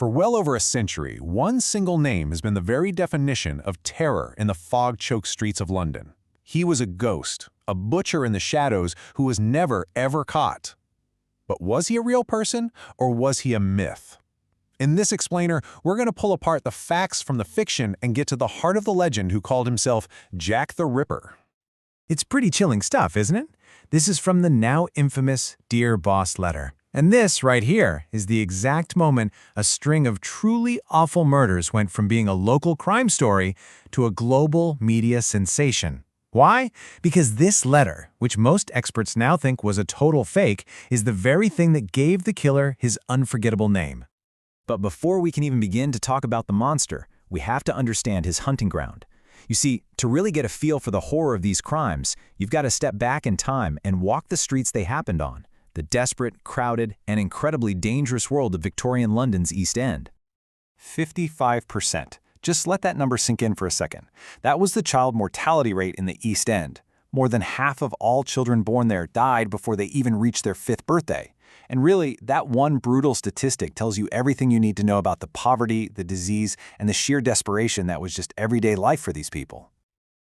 For well over a century, one single name has been the very definition of terror in the fog-choked streets of London. He was a ghost, a butcher in the shadows who was never, ever caught. But was he a real person, or was he a myth? In this explainer, we're going to pull apart the facts from the fiction and get to the heart of the legend who called himself Jack the Ripper. It's pretty chilling stuff, isn't it? This is from the now infamous Dear Boss letter. And this, right here, is the exact moment a string of truly awful murders went from being a local crime story to a global media sensation. Why? Because this letter, which most experts now think was a total fake, is the very thing that gave the killer his unforgettable name. But before we can even begin to talk about the monster, we have to understand his hunting ground. You see, to really get a feel for the horror of these crimes, you've got to step back in time and walk the streets they happened on. The desperate, crowded, and incredibly dangerous world of Victorian London's East End. 55%. Just let that number sink in for a second. That was the child mortality rate in the East End. More than half of all children born there died before they even reached their 5th birthday. And really, that one brutal statistic tells you everything you need to know about the poverty, the disease, and the sheer desperation that was just everyday life for these people.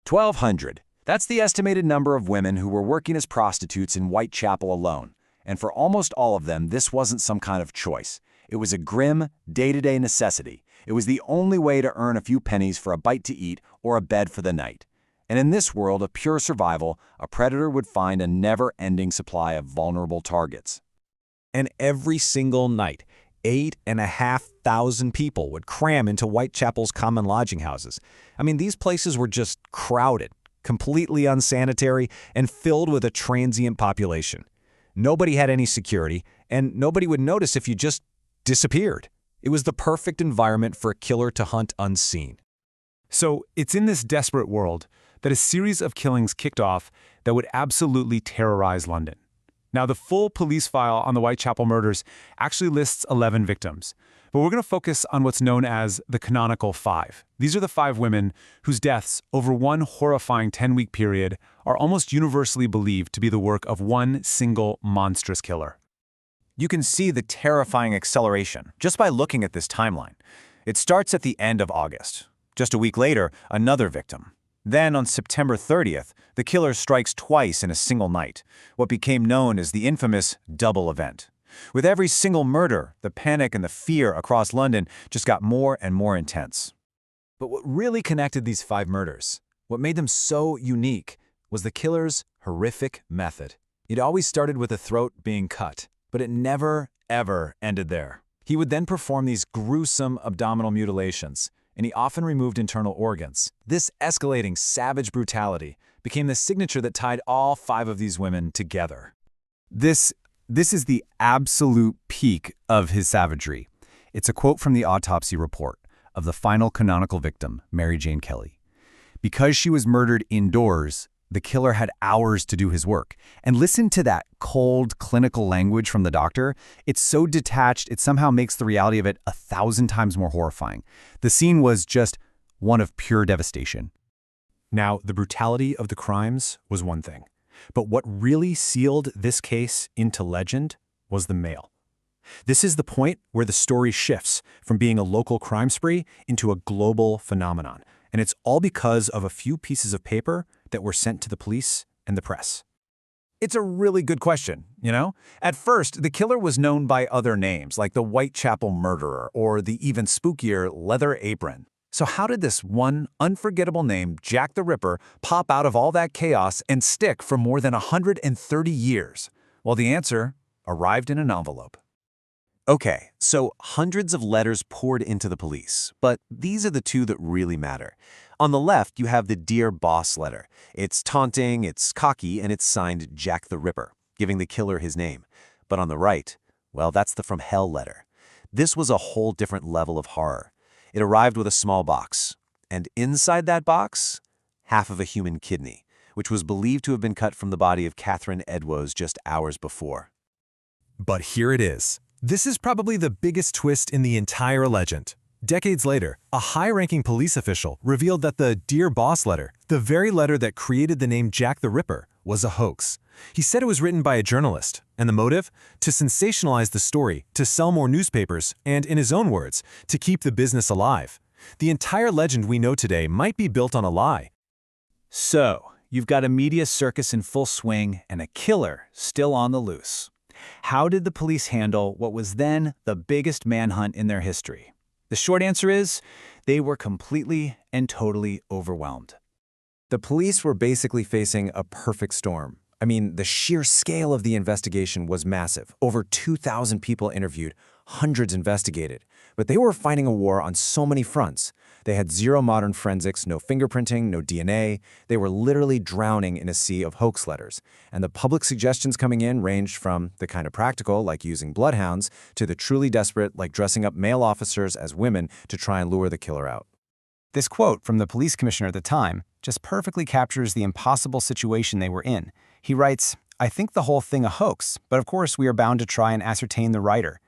1,200. That's the estimated number of women who were working as prostitutes in Whitechapel alone. And for almost all of them, this wasn't some kind of choice. It was a grim, day-to-day necessity. It was the only way to earn a few pennies for a bite to eat or a bed for the night. And in this world of pure survival, a predator would find a never-ending supply of vulnerable targets. And every single night, 8,500 people would cram into Whitechapel's common lodging houses. I mean, these places were just crowded, completely unsanitary, and filled with a transient population. Nobody had any security, and nobody would notice if you just disappeared. It was the perfect environment for a killer to hunt unseen. So it's in this desperate world that a series of killings kicked off that would absolutely terrorize London. Now, the full police file on the Whitechapel murders actually lists 11 victims, but we're going to focus on what's known as the canonical 5. These are the 5 women whose deaths over one horrifying 10-week period are almost universally believed to be the work of one single monstrous killer. You can see the terrifying acceleration just by looking at this timeline. It starts at the end of August. Just a week later, another victim. Then, on September 30th, the killer strikes twice in a single night, what became known as the infamous double event. With every single murder, the panic and the fear across London just got more and more intense. But what really connected these 5 murders, what made them so unique, was the killer's horrific method. It always started with the throat being cut, but it never, ever ended there. He would then perform these gruesome abdominal mutilations, and he often removed internal organs. This escalating, savage brutality became the signature that tied all 5 of these women together. This is the absolute peak of his savagery. It's a quote from the autopsy report of the final canonical victim, Mary Jane Kelly. Because she was murdered indoors, the killer had hours to do his work. And listen to that cold, clinical language from the doctor. It's so detached, it somehow makes the reality of it 1,000 times more horrifying. The scene was just one of pure devastation. Now, the brutality of the crimes was one thing, but what really sealed this case into legend was the male. This is the point where the story shifts from being a local crime spree into a global phenomenon, and it's all because of a few pieces of paper that were sent to the police and the press. It's a really good question, you know? At first, the killer was known by other names, like the Whitechapel Murderer or the even spookier Leather Apron. So how did this one unforgettable name, Jack the Ripper, pop out of all that chaos and stick for more than 130 years? Well, the answer arrived in an envelope. Okay, so hundreds of letters poured into the police, but these are the 2 that really matter. On the left, you have the Dear Boss letter. It's taunting, it's cocky, and it's signed Jack the Ripper, giving the killer his name. But on the right, well, that's the From Hell letter. This was a whole different level of horror. It arrived with a small box, and inside that box, half of a human kidney, which was believed to have been cut from the body of Catherine Edwards just hours before. But here it is. This is probably the biggest twist in the entire legend. Decades later, a high-ranking police official revealed that the Dear Boss letter, the very letter that created the name Jack the Ripper, was a hoax. He said it was written by a journalist, and the motive? To sensationalize the story, to sell more newspapers, and, in his own words, to keep the business alive. The entire legend we know today might be built on a lie. So, you've got a media circus in full swing and a killer still on the loose. How did the police handle what was then the biggest manhunt in their history? The short answer is, they were completely and totally overwhelmed. The police were basically facing a perfect storm. I mean, the sheer scale of the investigation was massive. Over 2,000 people interviewed, hundreds investigated. But they were fighting a war on so many fronts. They had zero modern forensics, no fingerprinting, no DNA. They were literally drowning in a sea of hoax letters. And the public suggestions coming in ranged from the kind of practical, like using bloodhounds, to the truly desperate, like dressing up male officers as women to try and lure the killer out. This quote from the police commissioner at the time just perfectly captures the impossible situation they were in. He writes, "I think the whole thing a hoax, but of course we are bound to try and ascertain the writer."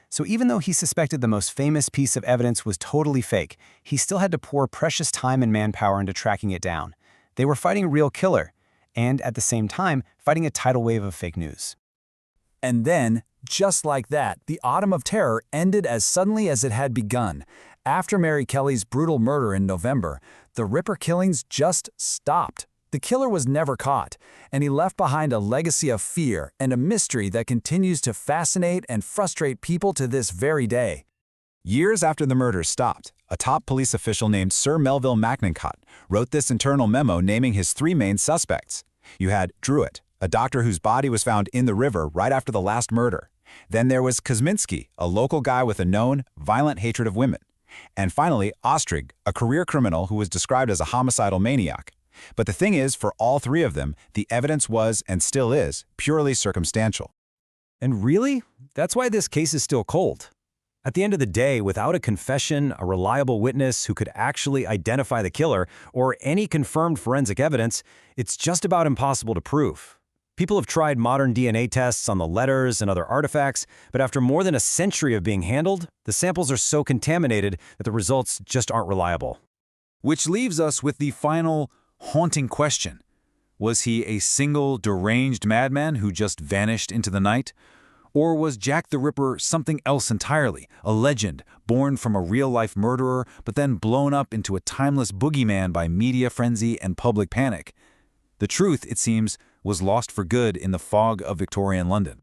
So even though he suspected the most famous piece of evidence was totally fake, he still had to pour precious time and manpower into tracking it down. They were fighting a real killer, and at the same time, fighting a tidal wave of fake news. And then, just like that, the Autumn of Terror ended as suddenly as it had begun. After Mary Kelly's brutal murder in November, the Ripper killings just stopped. The killer was never caught, and he left behind a legacy of fear and a mystery that continues to fascinate and frustrate people to this very day. Years after the murders stopped, a top police official named Sir Melville Macnancott wrote this internal memo naming his three main suspects. You had Druitt, a doctor whose body was found in the river right after the last murder. Then there was Kosminski, a local guy with a known, violent hatred of women. And finally, Ostrig, a career criminal who was described as a homicidal maniac. But the thing is, for all three of them, the evidence was, and still is, purely circumstantial. And really, that's why this case is still cold. At the end of the day, without a confession, a reliable witness who could actually identify the killer, or any confirmed forensic evidence, it's just about impossible to prove. People have tried modern DNA tests on the letters and other artifacts, but after more than a century of being handled, the samples are so contaminated that the results just aren't reliable. Which leaves us with the final, haunting question. Was he a single, deranged madman who just vanished into the night? Or was Jack the Ripper something else entirely, a legend, born from a real-life murderer, but then blown up into a timeless boogeyman by media frenzy and public panic? The truth, it seems, was lost for good in the fog of Victorian London.